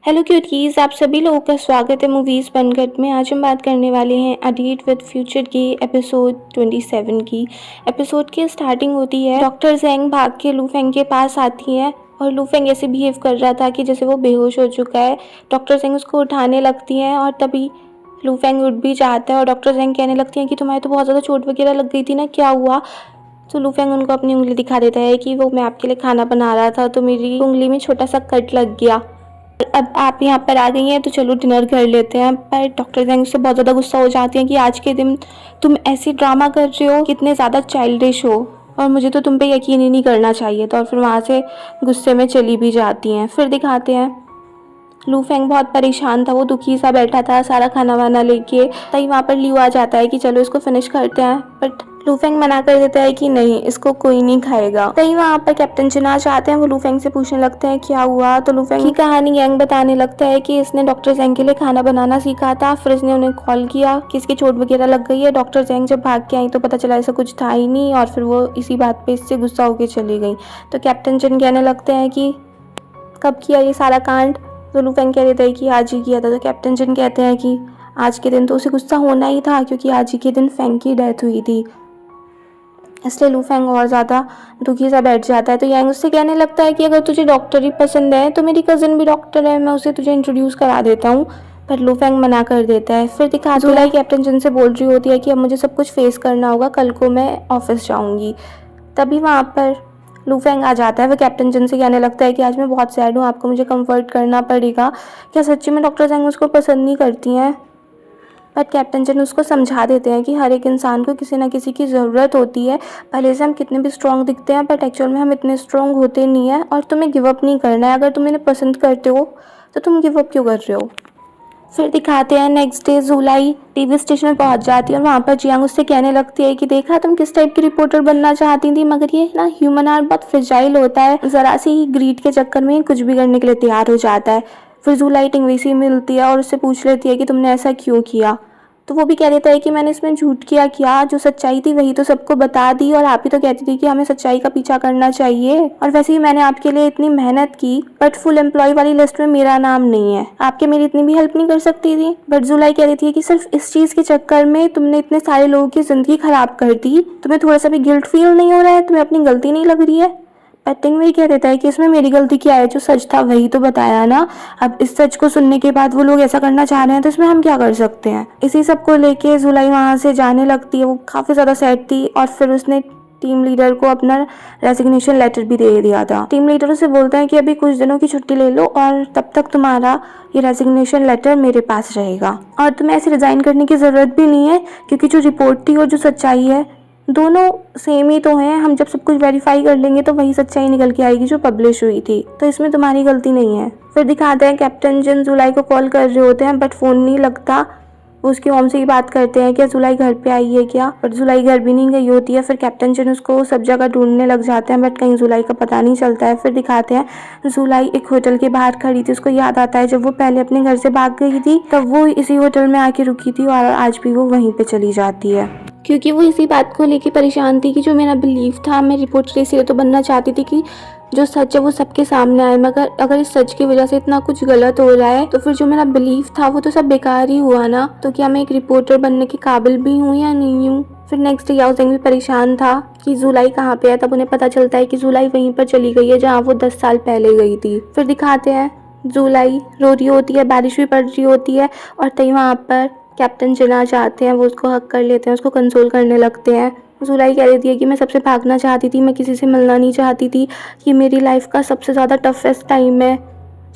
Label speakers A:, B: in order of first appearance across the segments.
A: Hello cuties, आप सभी लोगों का स्वागत है मूवीज़ बनगढ़ में। आज हम बात करने वाले हैं अ डेट विद फ्यूचर की एपिसोड 27 की। एपिसोड की स्टार्टिंग होती है, डॉक्टर जेंग भाग के लू फेंग के पास आती है और लू फेंग ऐसे बिहेव कर रहा था कि जैसे वो बेहोश हो चुका है। डॉक्टर जेंग उसको उठाने लगती हैं और तभी लू फेंग उठ भी जाता है और डॉक्टर जेंग कहने लगती हैं कि तुम्हारे तो बहुत ज़्यादा चोट वगैरह लग गई थी ना, क्या हुआ? तो लू फेंग उनको अपनी उंगली दिखा देता है कि वो मैं आपके लिए खाना बना रहा था तो मेरी उंगली में छोटा सा कट लग गया। अब आप यहाँ पर आ गई हैं तो चलो डिनर कर लेते हैं। पर डॉक्टर जेंग उससे बहुत ज़्यादा गुस्सा हो जाती हैं कि आज के दिन तुम ऐसी ड्रामा कर रहे हो, कितने ज़्यादा चाइल्डिश हो और मुझे तो तुम पे यकीन ही नहीं करना चाहिए। तो और फिर वहाँ से गुस्से में चली भी जाती हैं। फिर दिखाते हैं लू फेंग बहुत परेशान था, वो दुखी सा बैठा था सारा खाना वाना लेके। तभी वहाँ पर लियो आ जाता है कि चलो इसको फिनिश करते हैं, बट लू फेंग मना कर देता है कि नहीं, इसको कोई नहीं खाएगा। तभी वहाँ पर कैप्टन जिन आ जाते हैं, वो लू फेंग से पूछने लगते हैं क्या हुआ। तो लू फेंग की कहानी यंग बताने लगता है कि इसने डॉक्टर जेंग के लिए खाना बनाना सीखा था, फिर इसने उन्हें कॉल किया कि इसकी चोट वगैरह लग गई है। डॉक्टर जेंग जब भाग के आई तो पता चला ऐसा कुछ था ही नहीं और फिर वो इसी बात पे इससे गुस्सा होकर चली गई। तो कैप्टन जिन कहने लगते हैं कि कब किया ये सारा कांड। तो लू फेंग कह देता है कि आज ही किया था। तो कैप्टन जिन कहते हैं कि आज के दिन तो उसे गुस्सा होना ही था क्योंकि आज ही के दिन फेंग की डेथ हुई थी। इसलिए लू फेंग और ज़्यादा दुखी सा बैठ जाता है। तो यांग उससे कहने लगता है कि अगर तुझे डॉक्टर ही पसंद है तो मेरी कज़न भी डॉक्टर है, मैं उसे तुझे इंट्रोड्यूस करा देता हूँ। पर लू फेंग मना कर देता है। फिर दिखाते हैं कैप्टन जिन से बोल रही होती है कि अब मुझे सब कुछ फेस करना होगा, कल को मैं ऑफिस जाऊँगी। तभी वहाँ पर लू फेंग आ जाता है। वह कैप्टन जिन से कहने लगता है कि आज मैं बहुत सैड हूँ, आपको मुझे कंफर्ट करना पड़ेगा। क्या सच्ची में डॉक्टर जेंग उसको पसंद नहीं करती हैं? बट कैप्टन जिन उसको समझा देते हैं कि हर एक इंसान को किसी ना किसी की ज़रूरत होती है। भले से हम कितने भी स्ट्रॉन्ग दिखते हैं बट एक्चुअल में हम इतने स्ट्रॉन्ग होते नहीं हैं और तुम्हें गिव अप नहीं करना है। अगर तुम इन्हें पसंद करते हो तो तुम गिव अप क्यों कर रहे हो। फिर दिखाते हैं नेक्स्ट डे जुलाई टीवी स्टेशन में पहुंच जाती है और वहाँ पर जियांग उससे कहने लगती है कि देखा तुम किस टाइप की रिपोर्टर बनना चाहती थी, मगर ये ना ह्यूमन आर्ट बहुत फ्रेजाइल होता है, ज़रा सी ही ग्रीड के चक्कर में कुछ भी करने के लिए तैयार हो जाता है। फिर जुलाई टिंगवीसी मिलती है और उससे पूछ लेती है कि तुमने ऐसा क्यों किया। तो वो भी कह देता है कि मैंने इसमें झूठ किया, क्या जो सच्चाई थी वही तो सबको बता दी और आप ही तो कहती थी कि हमें सच्चाई का पीछा करना चाहिए। और वैसे ही मैंने आपके लिए इतनी मेहनत की बट फुल एम्प्लॉय वाली लिस्ट में मेरा नाम नहीं है, आपके मेरी इतनी भी हेल्प नहीं कर सकती थी। बट जुलाई कह रही थी कि सिर्फ इस चीज के चक्कर में तुमने इतने सारे लोगों की जिंदगी खराब कर दी, तुम्हें थोड़ा सा भी गिल्ट फील नहीं हो रहा है, तुम्हें अपनी गलती नहीं लग रही है। पतिंग वही कह देता है कि इसमें मेरी गलती क्या है, जो सच था वही तो बताया ना। अब इस सच को सुनने के बाद वो लोग ऐसा करना चाह रहे हैं तो इसमें हम क्या कर सकते हैं। इसी सब को लेके जुलाई वहाँ से जाने लगती है। वो काफ़ी ज़्यादा सैड थी और फिर उसने टीम लीडर को अपना रेजिग्नेशन लेटर भी दे दिया था। टीम लीडर उसे बोलता है कि अभी कुछ दिनों की छुट्टी ले लो और तब तक तुम्हारा ये रेजिग्नेशन लेटर मेरे पास रहेगा और तुम्हें ऐसे रिजाइन करने की ज़रूरत भी नहीं है क्योंकि जो रिपोर्ट थी और जो सच्चाई है दोनों सेम ही तो हैं। हम जब सब कुछ वेरीफाई कर लेंगे तो वही सच्चाई निकल के आएगी जो पब्लिश हुई थी, तो इसमें तुम्हारी गलती नहीं है। फिर दिखाते हैं कैप्टन जिन जुलाई को कॉल कर रहे होते हैं बट फ़ोन नहीं लगता। वो उसकी मॉम से ही बात करते हैं कि जुलाई घर पे आई है क्या, बट जुलाई घर भी नहीं गई होती है। फिर कैप्टन जिन उसको सब जगह ढूंढने लग जाते हैं बट कहीं जुलाई का पता नहीं चलता है। फिर दिखाते हैं जुलाई एक होटल के बाहर खड़ी थी। उसको याद आता है जब वो पहले अपने घर से भाग गई थी तब वो इसी होटल में आके रुकी थी और आज भी वो वहीं पे चली जाती है क्योंकि वो इसी बात को लेके परेशान थी कि जो मेरा बिलीफ था, मैं रिपोर्टर इसलिए तो बनना चाहती थी कि जो सच है वो सबके सामने आए, मगर अगर इस सच की वजह से इतना कुछ गलत हो रहा है तो फिर जो मेरा बिलीफ था वो तो सब बेकार ही हुआ ना। तो क्या मैं एक रिपोर्टर बनने के काबिल भी हूँ या नहीं हूँ। फिर नेक्स्ट याओ जेंग भी परेशान था कि जुलाई कहाँ पे है। तब उन्हें पता चलता है कि जुलाई वहीं पर चली गई है जहाँ वो 10 साल पहले गई थी। फिर दिखाते हैं जुलाई रो रही होती है, बारिश भी पड़ रही होती है और तभी वहाँ पर कैप्टन जिन आ जाते हैं। वो उसको हक कर लेते हैं, उसको कंसोल करने लगते हैं। जुलाई कह देती है कि मैं सबसे भागना चाहती थी, मैं किसी से मिलना नहीं चाहती थी, ये मेरी लाइफ का सबसे ज़्यादा टफेस्ट टाइम है।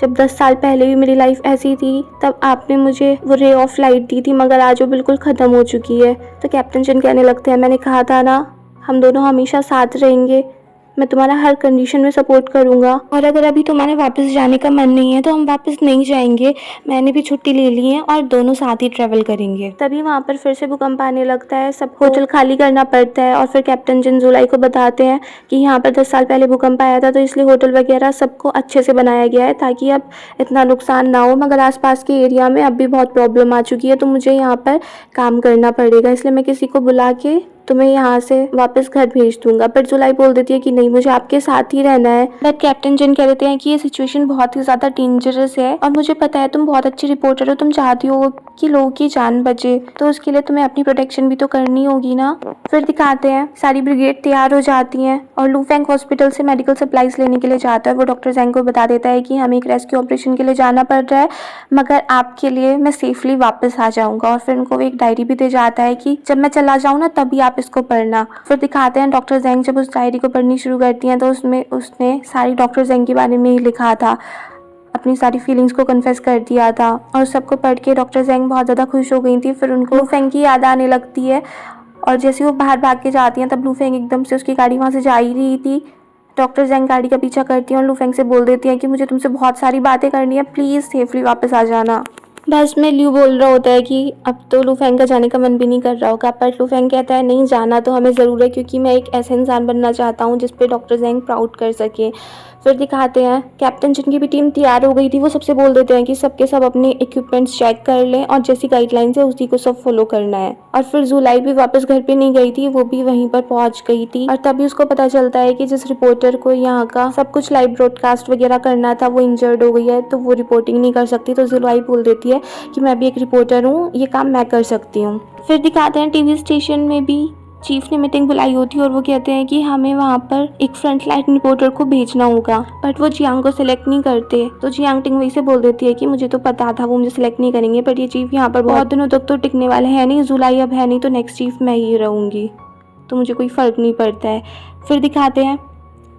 A: जब 10 साल पहले भी मेरी लाइफ ऐसी थी तब आपने मुझे वो रे ऑफ लाइट दी थी, मगर आज वो बिल्कुल ख़त्म हो चुकी है। तो कैप्टन जिन कहने लगते हैं मैंने कहा था ना, हम दोनों हमेशा साथ रहेंगे, मैं तुम्हारा हर कंडीशन में सपोर्ट करूंगा और अगर अभी तुम्हारे वापस जाने का मन नहीं है तो हम वापस नहीं जाएंगे, मैंने भी छुट्टी ले ली है और दोनों साथ ही ट्रेवल करेंगे। तभी वहाँ पर फिर से भूकंप आने लगता है, सब होटल खाली करना पड़ता है और फिर कैप्टन जिन जुलाई को बताते हैं कि यहाँ पर 10 साल पहले भूकंप आया था तो इसलिए होटल वगैरह सबको अच्छे से बनाया गया है ताकि अब इतना नुकसान ना हो, मगर आसपास के एरिया में अब भी बहुत प्रॉब्लम आ चुकी है तो मुझे यहाँ पर काम करना पड़ेगा, इसलिए मैं किसी को बुला के तो मैं यहाँ से वापस घर भेज दूंगा। बट जुलाई बोल देती है कि नहीं, मुझे आपके साथ ही रहना है। बट कैप्टन जिन कह देते हैं कि ये सिचुएशन बहुत ही ज़्यादा डेंजरस है और मुझे पता है तुम बहुत अच्छी रिपोर्टर हो, तुम चाहती हो कि लोगों की जान बचे, तो उसके लिए तुम्हें अपनी प्रोटेक्शन भी तो करनी होगी ना। फिर दिखाते हैं सारी ब्रिगेड तैयार हो जाती हैं और लू फेंग हॉस्पिटल से मेडिकल सप्लाईज लेने के लिए जाता है। वो डॉक्टर जैंग को बता देता है कि हमें एक रेस्क्यू ऑपरेशन के लिए जाना पड़ रहा है, मगर आपके लिए मैं सेफली वापस आ जाऊंगा। और फिर उनको एक डायरी भी दे जाता है कि जब मैं चला जाऊँ ना तभी आप इसको पढ़ना। फिर दिखाते हैं डॉक्टर जैंग जब उस डायरी को पढ़नी शुरू करती हैं तो उसमें उसने सारी डॉक्टर जैंग के बारे में ही लिखा था, अपनी सारी फीलिंग्स को कन्फेस कर दिया था। और सबको पढ़ के डॉक्टर जैंग बहुत ज़्यादा खुश हो गई थी। फिर उनको लू फेंग की याद आने लगती है और जैसे वो बाहर भाग के जाती हैं तब लू फेंग एकदम से उसकी गाड़ी वहाँ से जा ही रही थी। डॉक्टर जैंग गाड़ी का पीछा करती हैं और लू फेंग से बोल देती हैं कि मुझे तुमसे बहुत सारी बातें करनी है, प्लीज़ सेफली वापस आ जाना। बस में ल्यू बोल रहा होता है कि अब तो लू फेंग का जाने का मन भी नहीं कर रहा होगा, पर लू फेंग कहता है नहीं, जाना तो हमें ज़रूर है क्योंकि मैं एक ऐसे इंसान बनना चाहता हूँ जिस पे डॉक्टर जैंग प्राउड कर सके। फिर दिखाते हैं कैप्टन जिनकी भी टीम तैयार हो गई थी, वो सबसे बोल देते हैं कि सबके सब अपने इक्विपमेंट्स चेक कर लें और जैसी गाइडलाइंस है उसी को सब फॉलो करना है। और फिर जुलाई भी वापस घर पे नहीं गई थी, वो भी वहीं पर पहुंच गई थी और तभी उसको पता चलता है कि जिस रिपोर्टर को यहाँ का सब कुछ लाइव ब्रॉडकास्ट वगैरह करना था वो इंजर्ड हो गई है, तो वो रिपोर्टिंग नहीं कर सकती। तो जुलाई बोल देती है कि मैं भी एक रिपोर्टर हूँ, ये काम मैं कर सकती हूँ। फिर दिखाते हैं टीवी स्टेशन में भी चीफ ने मीटिंग बुलाई होती है और वो कहते हैं कि हमें वहाँ पर एक फ्रंट लाइन रिपोर्टर को भेजना होगा, बट वो जियांग को सिलेक्ट नहीं करते। तो जियांग टिंगवई से बोल देती है कि मुझे तो पता था वो मुझे सिलेक्ट नहीं करेंगे, बट ये चीफ यहाँ पर बहुत दिनों तक तो टिकने वाले हैं नहीं, जुलाई अब है नहीं तो नेक्स्ट चीफ मैं ही रहूँगी, तो मुझे कोई फ़र्क नहीं पड़ता है। फिर दिखाते हैं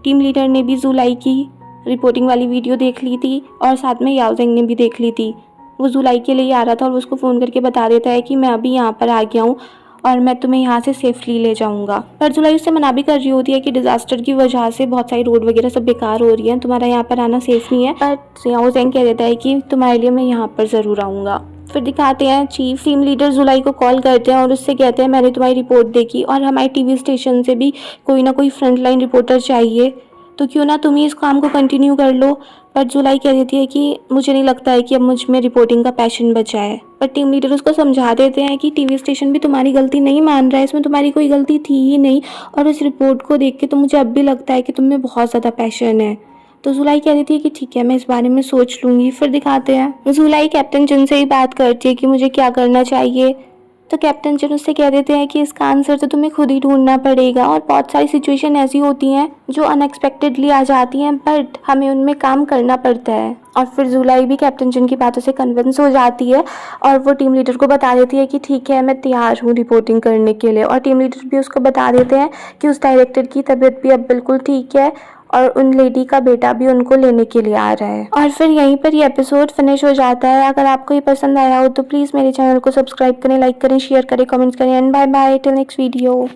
A: टीम लीडर ने भी जुलाई की रिपोर्टिंग वाली वीडियो देख ली थी और साथ में याओ जेंग ने भी देख ली थी। वो जुलाई के लिए आ रहा था और वो उसको फ़ोन करके बता देता है कि मैं अभी यहाँ पर आ गया हूँ और मैं तुम्हें यहाँ से सेफली ले जाऊँगा। पर जुलाई उससे मना भी कर रही होती है कि डिजास्टर की वजह से बहुत सारी रोड वगैरह सब बेकार हो रही है, तुम्हारा यहाँ पर आना सेफ नहीं है। पर याओ जेंग कह देता है कि तुम्हारे लिए मैं यहाँ पर ज़रूर आऊँगा। फिर दिखाते हैं चीफ टीम लीडर जुलाई को कॉल करते हैं और उससे कहते हैं मैंने तुम्हारी रिपोर्ट देखी और हमारे टीवी स्टेशन से भी कोई ना कोई फ्रंट लाइन रिपोर्टर चाहिए, तो क्यों ना तुम ही इस काम को कंटिन्यू कर लो। पर जुलाई कह देती है कि मुझे नहीं लगता है कि अब मुझ में रिपोर्टिंग का पैशन बचा है। पर टीम लीडर उसको समझा देते हैं कि टीवी स्टेशन भी तुम्हारी गलती नहीं मान रहा है, इसमें तुम्हारी कोई गलती थी ही नहीं और इस रिपोर्ट को देख के तो मुझे अब भी लगता है कि तुम में बहुत ज़्यादा पैशन है। तो जुलाई कह देती है कि ठीक है, मैं इस बारे में सोच लूँगी। फिर दिखाते हैं जुलाई कैप्टन जिन से ही बात करती है कि मुझे क्या करना चाहिए, तो कैप्टन जिन उससे कह देते हैं कि इसका आंसर तो तुम्हें खुद ही ढूंढना पड़ेगा और बहुत सारी सिचुएशन ऐसी होती हैं जो अनएक्सपेक्टेडली आ जाती हैं, बट हमें उनमें काम करना पड़ता है। और फिर जुलाई भी कैप्टन जिन की बातों से कन्विंस हो जाती है और वो टीम लीडर को बता देती है कि ठीक है, मैं तैयार हूँ रिपोर्टिंग करने के लिए। और टीम लीडर भी उसको बता देते हैं कि उस डायरेक्टर की तबीयत भी अब बिल्कुल ठीक है और उन लेडी का बेटा भी उनको लेने के लिए आ रहा है। और फिर यहीं पर ये एपिसोड फिनिश हो जाता है। अगर आपको ये पसंद आया हो तो प्लीज़ मेरे चैनल को सब्सक्राइब करें, लाइक करें, शेयर करें, कमेंट्स करें and bye bye till next video.